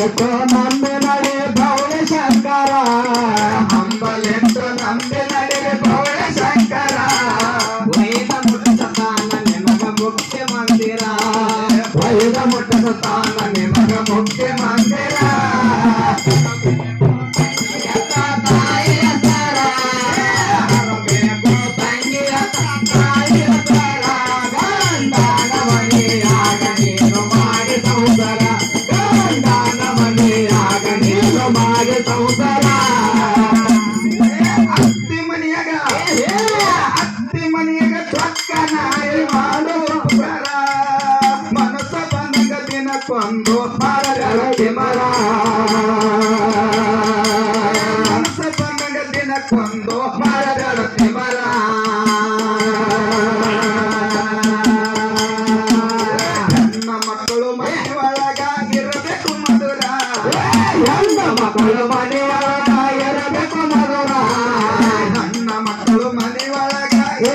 ಹಂಬಲೆಟ್ಟು ನಂಬಿ ನಡೆ ಭೌಳ ಶಂಕರ ಹಂಬಲೆಟ್ಟು ನಂಬಿ ನಡೆವೆ ಭೌಳ ಶಂಕರ ವೈದ ಮುಟ್ಟ ತಾನ ನಿಮಗ ಮುಖ್ಯ ಮಂದಿರ ವೈದ ಮುಟ್ಟ ತಾನ ನಿಮಗ ಮುಖ್ಯ ಮಂದಿರ ಕೊಂದು ಮರಗಳಕ್ಕೆ ಮರ ಮನಸ್ಸ ಬಂದಂಗ ದಿನಕ್ಕೊಂದು ಮರಗಳಕ್ಕೆ ಮರ ನನ್ನ ಮಕ್ಕಳು ಮನೆ ಒಳಗ ಇರಬೇಕು ಮಧುರ ಎಲ್ಲ ಮಕ್ಕಳು ಮನೆ